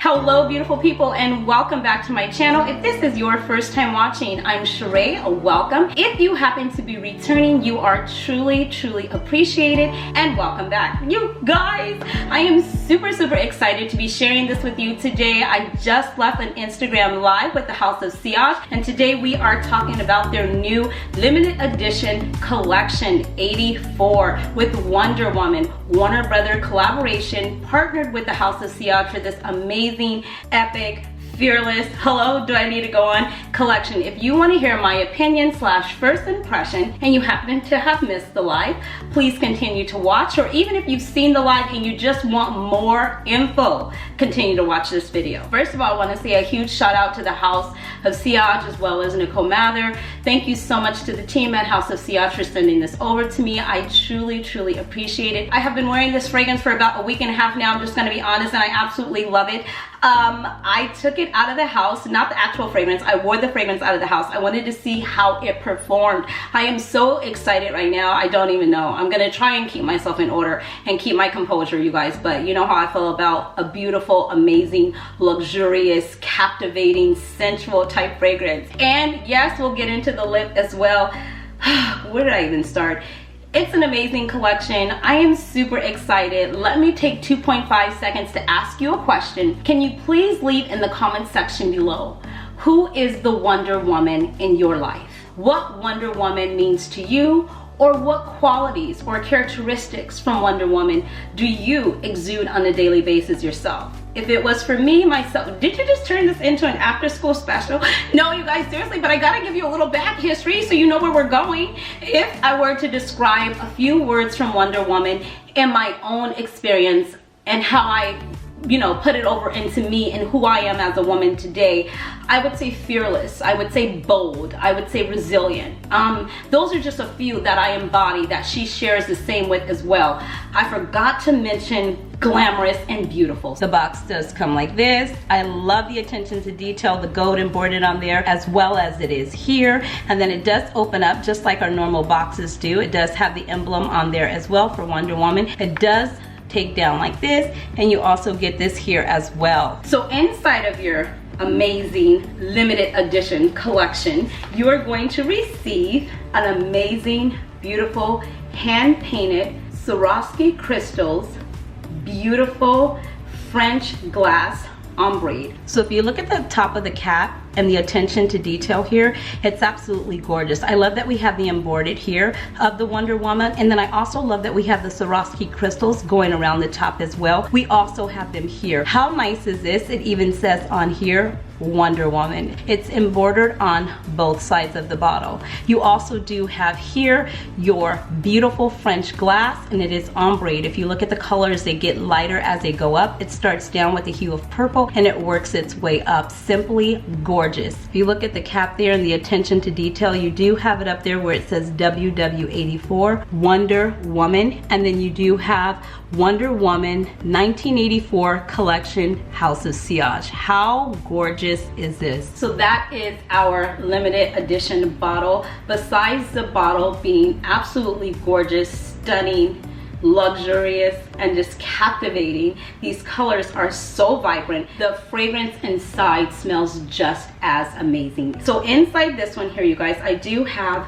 Hello beautiful people, and welcome back to my channel. If this is your first time watching, I'm Sheree. Welcome. If you happen to be returning, you are truly appreciated, and welcome back. You guys, I am super excited to be sharing this with you today. I just left an Instagram live with the House of Sillage, and today we are talking about their new limited edition collection 84 with Wonder Woman. Warner Brother collaboration partnered with the House of Sillage for this amazing, epic, fearless, hello, do I need to go on, collection. If you want to hear my opinion / first impression and you happen to have missed the live, please continue to watch, or even if you've seen the live and you just want more info, continue to watch this video. First of all, I want to say a huge shout out to the House of Sillage as well as Nicole. Thank you so much to the team at House of Sillage for sending this over to me. I truly appreciate it. I have been wearing this fragrance for about a week and a half now, I'm just going to be honest, and I absolutely love it. I took it out of the house, not the actual fragrance, I wore the fragrance out of the house. I wanted to see how it performed. I am so excited right now, I don't even know. I'm gonna try and keep myself in order and keep my composure, you guys, but you know how I feel about a beautiful, amazing, luxurious, captivating, sensual type fragrance. And yes, we'll get into the lip as well. Where did I even start? It's an amazing collection. I am super excited. Let me take 2.5 seconds to ask you a question. Can you please leave in the comment section below, who is the Wonder Woman in your life? What Wonder Woman means to you, or what qualities or characteristics from Wonder Woman do you exude on a daily basis yourself? If it was for me, myself, did you just turn this into an after school special? No, you guys, seriously, but I gotta give you a little back history so you know where we're going. If I were to describe a few words from Wonder Woman in my own experience and how I, put it over into me and who I am as a woman today, I would say fearless, I would say bold, I would say resilient. Those are just a few that I embody that she shares the same with as well. I forgot to mention glamorous and beautiful. The box does come like this. I love the attention to detail, the gold embroidered on there as well as it is here. And then it does open up just like our normal boxes do. It does have the emblem on there as well for Wonder Woman. It does take down like this, and you also get this here as well. So inside of your amazing limited edition collection, you are going to receive an amazing, beautiful, hand-painted Swarovski crystals, beautiful French glass ombre. So if you look at the top of the cap and the attention to detail here, it's absolutely gorgeous. I love that we have the embroidered here of the Wonder Woman, and then I also love that we have the Swarovski crystals going around the top as well. We also have them here. How nice is this? It even says on here, Wonder Woman. It's embroidered on both sides of the bottle. You also do have here your beautiful French glass, and it is ombre. If you look at the colors, they get lighter as they go up. It starts down with the hue of purple and it works its way up. Simply gorgeous. If you look at the cap there and the attention to detail, you do have it up there where it says WW84 Wonder Woman, and then you do have Wonder Woman 1984 collection House of Sillage. How gorgeous is this? So that is our limited edition bottle. Besides the bottle being absolutely gorgeous, stunning, luxurious, and just captivating, these colors are so vibrant. The fragrance inside smells just as amazing. So inside this one here, you guys, I do have,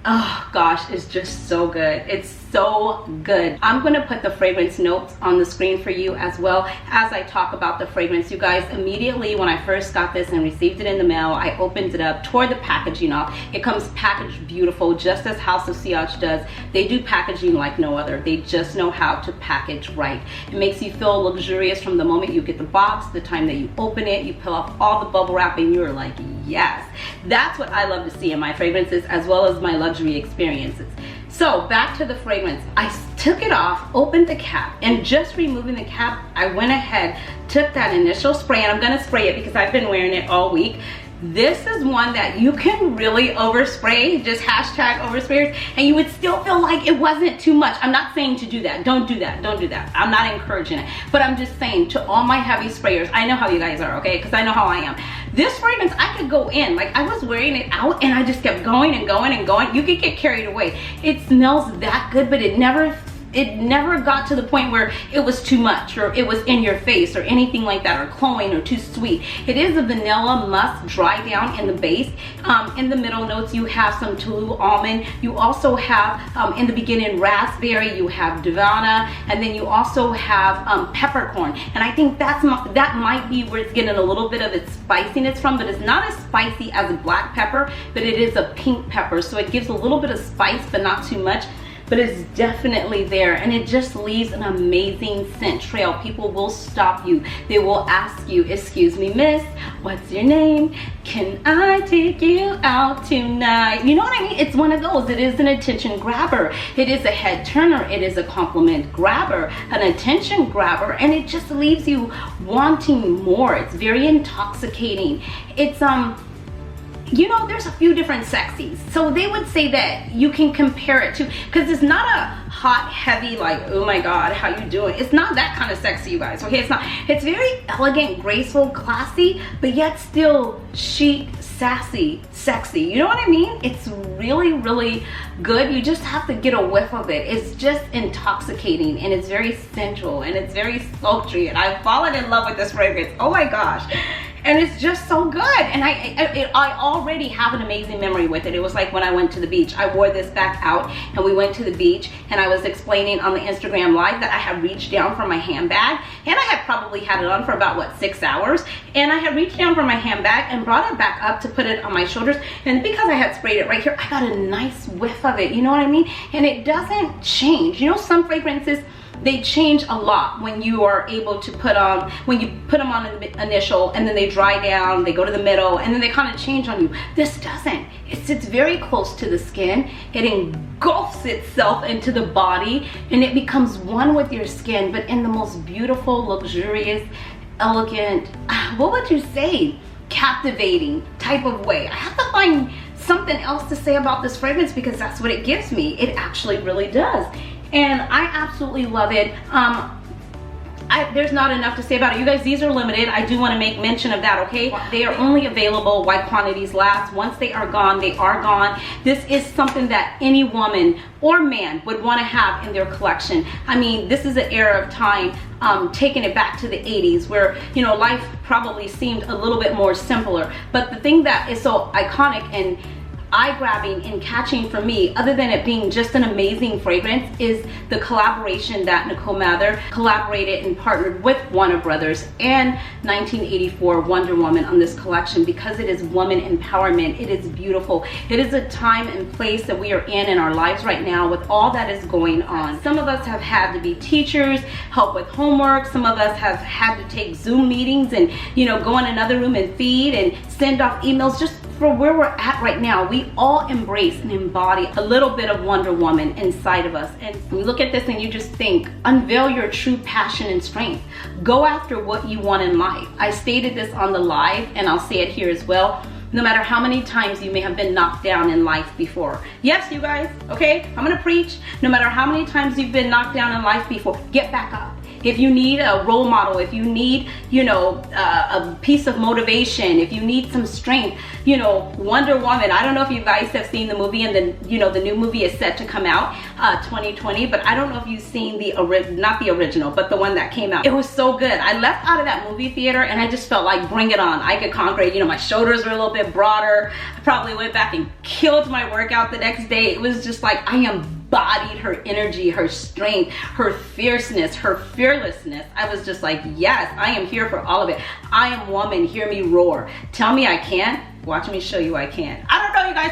oh gosh, it's just so good. It's so good. I'm gonna put the fragrance notes on the screen for you as well as I talk about the fragrance. You guys, immediately when I first got this and received it in the mail, I opened it up, tore the packaging off. It comes packaged beautiful, just as House of Sillage does. They do packaging like no other. They just know how to package right. It makes you feel luxurious from the moment you get the box, the time that you open it, you peel off all the bubble wrap and you're like, yes. That's what I love to see in my fragrances as well as my luxury experiences. So back to the fragrance. I took it off, opened the cap, and just removing the cap, I went ahead, took that initial spray, and I'm gonna spray it because I've been wearing it all week. This is one that you can really overspray, just hashtag oversprayers, and you would still feel like it wasn't too much. I'm not saying to do that. Don't do that. Don't do that. I'm not encouraging it. But I'm just saying to all my heavy sprayers, I know how you guys are, okay? Because I know how I am. This fragrance, I could go in. Like, I was wearing it out and I just kept going and going and going. You could get carried away. It smells that good, but it never it never got to the point where it was too much or it was in your face or anything like that, or cloying or too sweet. It is a vanilla musk dry down in the base. In the middle notes you have some Tulu almond. You also have in the beginning raspberry, you have Divana, and then you also have peppercorn. And I think that might be where it's getting a little bit of its spiciness from, but it's not as spicy as black pepper, but it is a pink pepper, so it gives a little bit of spice but not too much. But it's definitely there, and it just leaves an amazing scent trail. People will stop you. They will ask you, excuse me, miss, what's your name? Can I take you out tonight? You know what I mean? It's one of those. It is an attention grabber. It is a head turner. It is a compliment grabber, an attention grabber, and it just leaves you wanting more. It's very intoxicating. It's you know, there's a few different sexies. So they would say that you can compare it to, because it's not a hot, heavy, like, oh my God, how you doing? It's not that kind of sexy, you guys, okay? It's not. It's very elegant, graceful, classy, but yet still chic, sassy, sexy. You know what I mean? It's really, really good. You just have to get a whiff of it. It's just intoxicating, and it's very sensual, and it's very sultry, and I've fallen in love with this fragrance. Oh my gosh. And it's just so good, and I already have an amazing memory with it. It was like when I went to the beach. I wore this back out, and we went to the beach, and I was explaining on the Instagram live that I had reached down for my handbag, and I had probably had it on for about, what, 6 hours, and I had reached down for my handbag and brought it back up to put it on my shoulders, and because I had sprayed it right here, I got a nice whiff of it, you know what I mean? And it doesn't change. You know, some fragrances, they change a lot when you are able to put on, when you put them on the initial, and then they dry down, they go to the middle, and then they kind of change on you. This doesn't. It sits very close to the skin. It engulfs itself into the body, and it becomes one with your skin, but in the most beautiful, luxurious, elegant, what would you say, captivating type of way. I have to find something else to say about this fragrance because that's what it gives me. It actually really does. And I absolutely love it. There's not enough to say about it. You guys, these are limited. I do want to make mention of that, okay? They are only available while quantities last. Once they are gone, they are gone. This is something that any woman or man would want to have in their collection. I mean, this is an era of time, taking it back to the 80s where, you know, life probably seemed a little bit more simpler. But the thing that is so iconic and eye-grabbing and catching for me, other than it being just an amazing fragrance, is the collaboration that Nicole Mather collaborated and partnered with Warner Brothers and 1984 Wonder Woman on this collection, because it is woman empowerment. It is beautiful. It is a time and place that we are in our lives right now with all that is going on. Some of us have had to be teachers, help with homework. Some of us have had to take Zoom meetings and, you know, go in another room and feed and send off emails. Just for where we're at right now, we all embrace and embody a little bit of Wonder Woman inside of us. And you look at this and you just think, unveil your true passion and strength. Go after what you want in life. I stated this on the live, and I'll say it here as well. No matter how many times you may have been knocked down in life before. Yes, you guys, okay? I'm gonna preach. No matter how many times you've been knocked down in life before, get back up. If you need a role model, if you need, you know, a piece of motivation, if you need some strength, you know, Wonder Woman. I don't know if you guys have seen the movie, and then, you know, the new movie is set to come out 2020, but I don't know if you've seen the not the original, but the one that came out. It was so good. I left out of that movie theater and I just felt like, bring it on. I could conquer it. You know, my shoulders were a little bit broader. I probably went back and killed my workout the next day. It was just like, I embodied her energy, her strength, her fierceness, her fearlessness. I was just like, yes, I am here for all of it. I am woman, hear me roar. Tell me I can't, watch me show you I can. I don't know, you guys,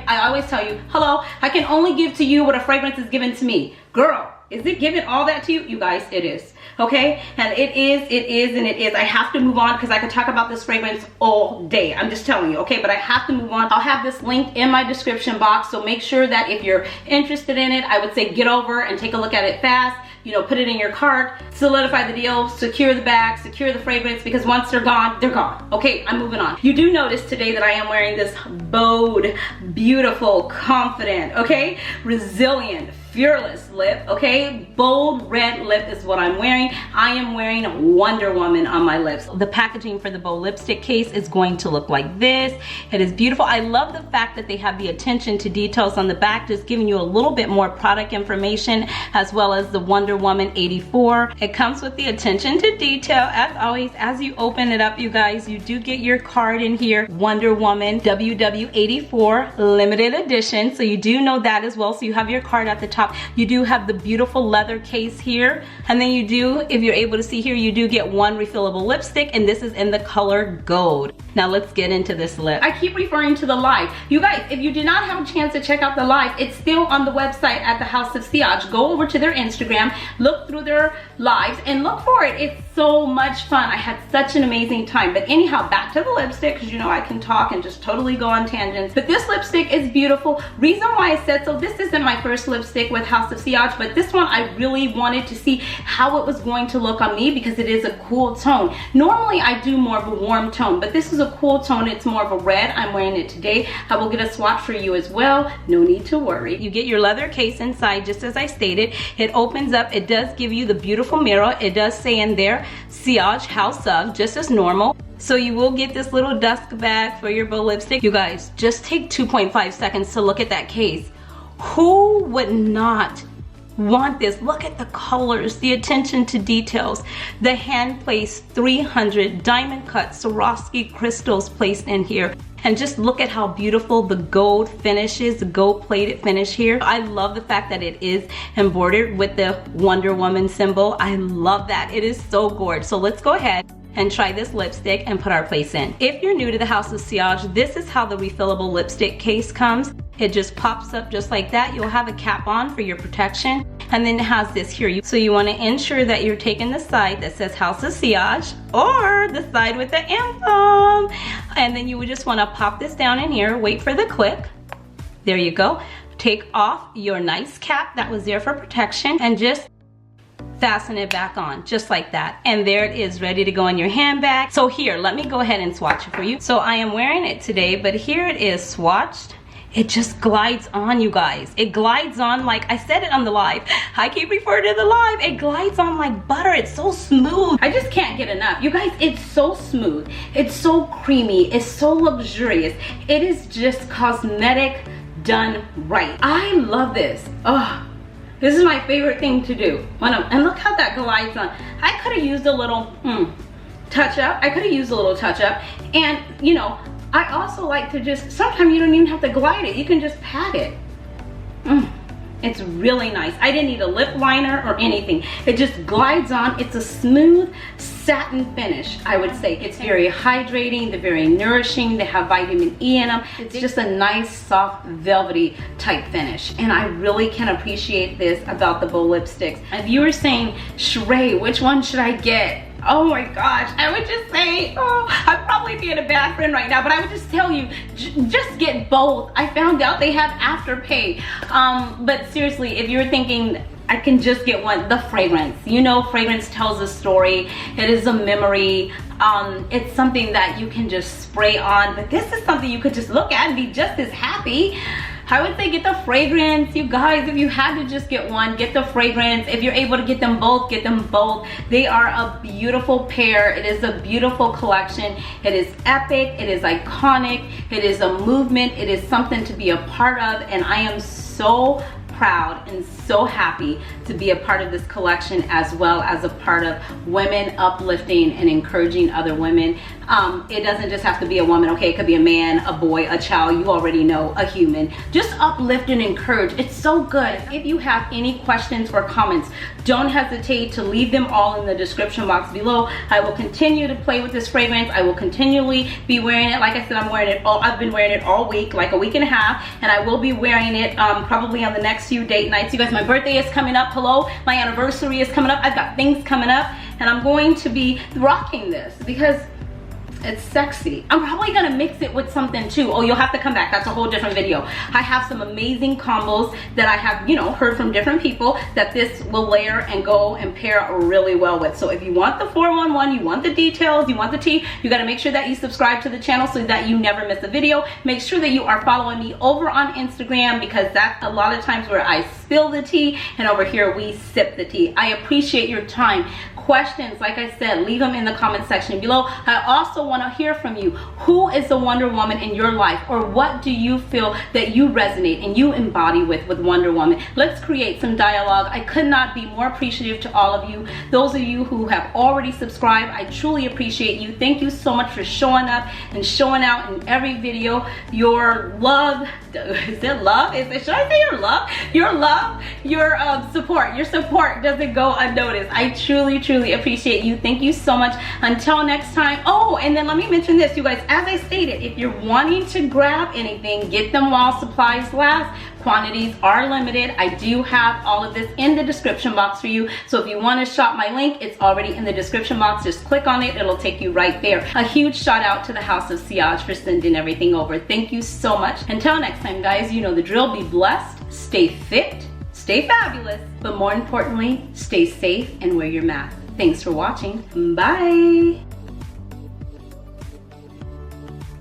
I always tell you, hello, I can only give to you what a fragrance is given to me. Girl, is it giving all that to you? You guys, it is. Okay, and it is. I have to move on because I could talk about this fragrance all day. I'm just telling you, okay, but I have to move on. I'll have this linked in my description box, so make sure that if you're interested in it, I would say get over and take a look at it fast. You know, put it in your cart, solidify the deal, secure the bag, secure the fragrance, because once they're gone, they're gone. Okay, I'm moving on. You do notice today that I am wearing this bold, beautiful, confident, okay, resilient, Fearless lip, okay? Bold red lip is what I'm wearing. I am wearing Wonder Woman on my lips. The packaging for the Bold lipstick case is going to look like this. It is beautiful. I love the fact that they have the attention to details on the back, just giving you a little bit more product information, as well as the Wonder Woman 84. It comes with the attention to detail. As always, as you open it up, you guys, you do get your card in here. Wonder Woman WW84 limited edition. So you do know that as well. So you have your card at the top. You do have the beautiful leather case here, and then you do, if you're able to see here, you do get one refillable lipstick, and this is in the color gold. Now let's get into this lip. I keep referring to the live. You guys, if you did not have a chance to check out the live, it's still on the website at the House of Sillage. Go over to their Instagram, look through their lives, and look for it. It's so much fun. I had such an amazing time. But anyhow, back to the lipstick, because you know I can talk and just totally go on tangents. But this lipstick is beautiful. Reason why I said so, this isn't my first lipstick with House of Sillage, but this one I really wanted to see how it was going to look on me, because it is a cool tone. Normally I do more of a warm tone, but this is a cool tone. It's more of a red. I'm wearing it today. I will get a swatch for you as well. No need to worry. You get your leather case inside, just as I stated. It opens up. It does give you the beautiful mirror. It does say in there, Sillage House of, just as normal. So you will get this little dust bag for your bow lipstick. You guys, just take 2.5 seconds to look at that case. Who would not want this? Look at the colors, the attention to details, the hand placed 300 diamond cut Swarovski crystals placed in here. And just look at how beautiful the gold finish is, the gold plated finish here. I love the fact that it is embroidered with the Wonder Woman symbol. I love that. It is so gorgeous. So let's go ahead and try this lipstick and put our place in. If you're new to the House of Sillage, this is how the refillable lipstick case comes. It just pops up just like that. You'll have a cap on for your protection, and then it has this here. So you want to ensure that you're taking the side that says House of Sillage, or the side with the emblem. And then you would just want to pop this down in here, wait for the click. There you go. Take off your nice cap that was there for protection, and just fasten it back on just like that, and there it is, ready to go in your handbag. So here, let me go ahead and swatch it for you. So I am wearing it today, but here it is swatched. It just glides on, you guys. It glides on, like I said it on the live. I keep referring to the live. It glides on like butter. It's so smooth. I just can't get enough. You guys, it's so smooth. It's so creamy. It's so luxurious. It is just cosmetic done right. I love this. Oh, this is my favorite thing to do. And look how that glides on. I could have used a little touch up. I could have used a little touch up. And you know, I also like to just, sometimes you don't even have to glide it. You can just pat it. It's really nice. I didn't need a lip liner or anything. It just glides on. It's a smooth satin finish, I would say. It's very hydrating, they're very nourishing, they have vitamin E in them. It's just a nice, soft, velvety type finish. And I really can appreciate this about the Bow lipsticks. If you were saying, Sheree, which one should I get? Oh my gosh, I would just say, oh, I'm probably being a bad friend right now, but I would just tell you, just get both. I found out they have Afterpay. But seriously, if you're thinking, I can just get one, the fragrance. You know, fragrance tells a story. It is a memory. It's something that you can just spray on, but this is something you could just look at and be just as happy. I would say get the fragrance. You guys, if you had to just get one, get the fragrance. If you're able to get them both, get them both. They are a beautiful pair. It is a beautiful collection. It is epic. It is iconic. It is a movement. It is something to be a part of, and I am so proud and so happy to be a part of this collection, as well as a part of women uplifting and encouraging other women. It doesn't just have to be a woman, okay? It could be a man, a boy, a child, you already know, a human. Just uplift and encourage. It's so good. If you have any questions or comments, don't hesitate to leave them all in the description box below. I will continue to play with this fragrance. I will continually be wearing it. Like I said, I've been wearing it all week, like a week and a half, and I will be wearing it probably on the next few date nights. You guys, my birthday is coming up. Hello, my anniversary is coming up. I've got things coming up, and I'm going to be rocking this because It's sexy. I'm probably gonna mix it with something too. Oh, you'll have to come back. That's a whole different video. I have some amazing combos that I have, you know, heard from different people that this will layer and go and pair really well with. So if you want the 411, you want the details, you want the tea, you gotta make sure that you subscribe to the channel so that you never miss a video. Make sure that you are following me over on Instagram, because that's a lot of times where I spill the tea and over here we sip the tea. I appreciate your time. Questions, like I said, leave them in the comment section below. I also want to hear from you. Who is the Wonder Woman in your life, or what do you feel that you resonate and you embody with Wonder Woman? Let's create some dialogue. I could not be more appreciative to all of you. Those of you who have already subscribed, I truly appreciate you. Thank you so much for showing up and showing out in every video. Your love, is it love? Should I say your love? Your love, your support. Your support doesn't go unnoticed. I truly appreciate you. Thank you so much. Until next time. Oh, and then let me mention this, you guys. As I stated, if you're wanting to grab anything, get them while supplies last. Quantities are limited. I do have all of this in the description box for you. So if you want to shop my link, it's already in the description box. Just click on it. It'll take you right there. A huge shout out to the House of Sillage for sending everything over. Thank you so much. Until next time, guys, you know the drill. Be blessed. Stay fit. Stay fabulous. But more importantly, stay safe and wear your mask. Thanks for watching. Bye.